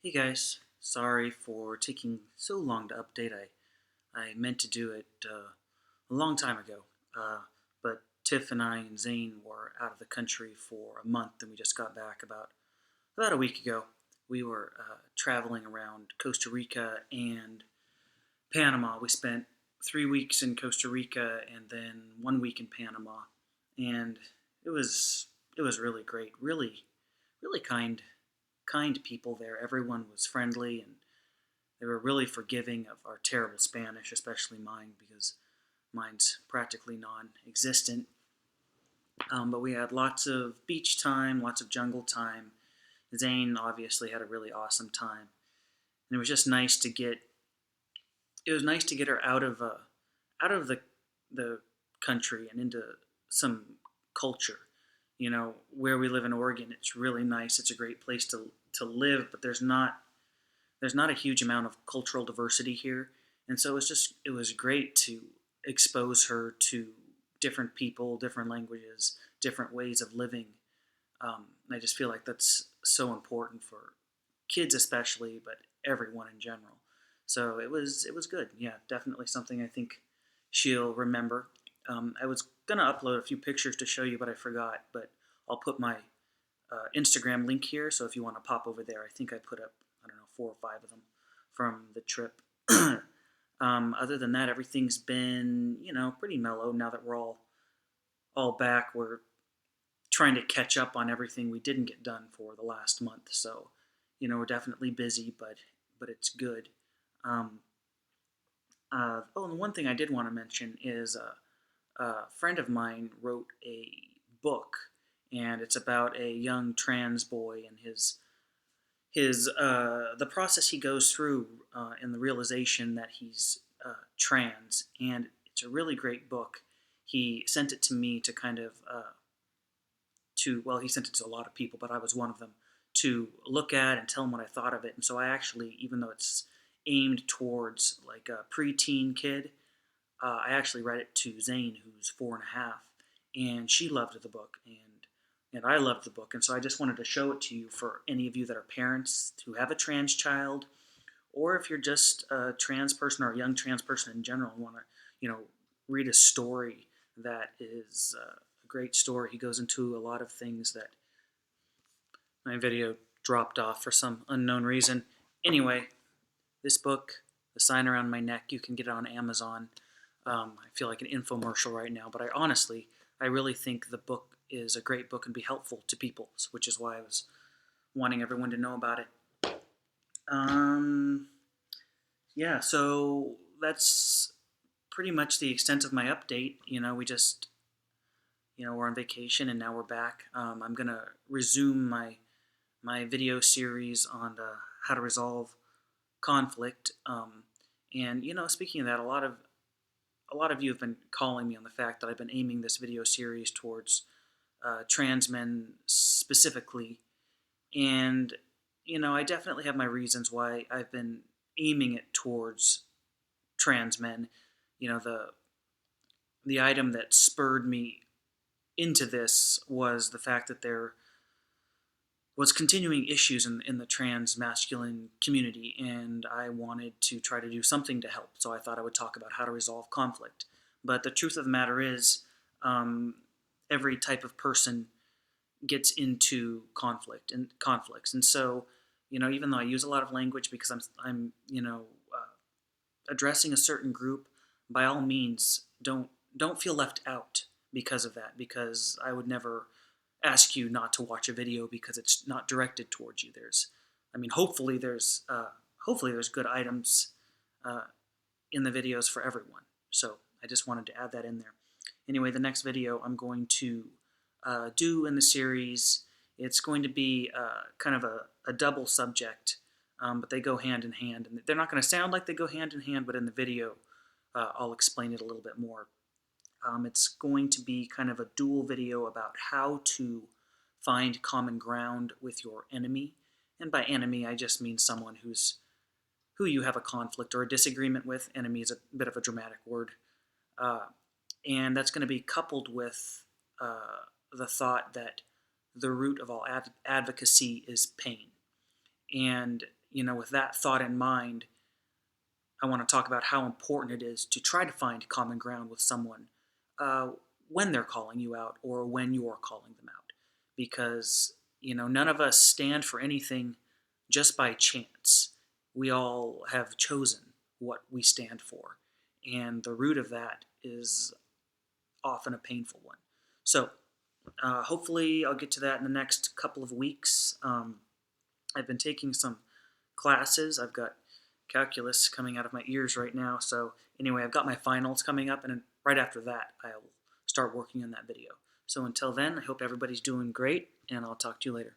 Hey guys, sorry for taking so long to update. I meant to do it a long time ago, but Tiff and I and Zane were out of the country for a month, and we just got back about a week ago. We were traveling around Costa Rica and Panama. We spent 3 weeks in Costa Rica and then 1 week in Panama, and it was it was really great. Really kind people there. Everyone was friendly and they were really forgiving of our terrible Spanish, especially mine because mine's practically non-existent. But we had lots of beach time, lots of jungle time. Zane obviously had a really awesome time, and it was just nice to get. It was nice to get her out of the country and into some culture. You know, where we live in Oregon, it's really nice. It's a great place to live, but there's not a huge amount of cultural diversity here, and so it was great to expose her to different people, different languages, different ways of living. I just feel like that's so important for kids, especially, but everyone in general. So it was good. Yeah, definitely something I think she'll remember. I was gonna upload a few pictures to show you, but I forgot. But I'll put my Instagram link here, so if you want to pop over there, I think I put up, I don't know, 4 or 5 of them from the trip. Other than that, everything's been pretty mellow. Now that we're all back, we're trying to catch up on everything we didn't get done for the last month. So we're definitely busy, but it's good. Um, and one thing I did want to mention is a friend of mine wrote a book, and it's about a young trans boy and his the process he goes through and the realization that he's trans, and it's a really great book. He sent it to me to kind of he sent it to a lot of people, but I was one of them to look at and tell him what I thought of it. And so I actually, even though it's aimed towards like a preteen kid, I actually read it to Zane, who's 4.5, and she loved the book, and I loved the book, and so I just wanted to show it to you for any of you that are parents who have a trans child, or if you're just a trans person or a young trans person in general and want to, read a story that is a great story. He goes into a lot of things that my video dropped off for some unknown reason. Anyway, this book, The Sign Around My Neck, you can get it on Amazon. I feel like an infomercial right now, but I really think the book is a great book and be helpful to people, which is why I was wanting everyone to know about it. Um, yeah, so that's pretty much the extent of my update. We just, we're on vacation and now we're back. I'm gonna resume my video series on how to resolve conflict. And speaking of that, a lot of you have been calling me on the fact that I've been aiming this video series towards trans men specifically, and I definitely have my reasons why I've been aiming it towards trans men. The item that spurred me into this was the fact that there was continuing issues in the trans masculine community, and I wanted to try to do something to help. So I thought I would talk about how to resolve conflict. But the truth of the matter is, um, every type of person gets into conflicts, and so even though I use a lot of language because I'm addressing a certain group, by all means don't feel left out because of that. Because I would never ask you not to watch a video because it's not directed towards you. I mean, hopefully there's good items uh, in the videos for everyone. So I just wanted to add that in there. Anyway, the next video I'm going to do in the series, it's going to be kind of a double subject, but they go hand in hand, and they're not going to sound like they go hand in hand, but in the video I'll explain it a little bit more. It's going to be kind of a dual video about how to find common ground with your enemy. And by enemy, I just mean someone who you have a conflict or a disagreement with. Enemy is a bit of a dramatic word. Uh, and that's going to be coupled with the thought that the root of all advocacy is pain. And, with that thought in mind, I want to talk about how important it is to try to find common ground with someone uh, when they're calling you out or when you're calling them out. Because, none of us stand for anything just by chance. We all have chosen what we stand for. And the root of that is often a painful one. So, hopefully, I'll get to that in the next couple of weeks. I've been taking some classes. I've got calculus coming out of my ears right now. So, anyway, I've got my finals coming up, and right after that, I'll start working on that video. So, until then, I hope everybody's doing great, and I'll talk to you later.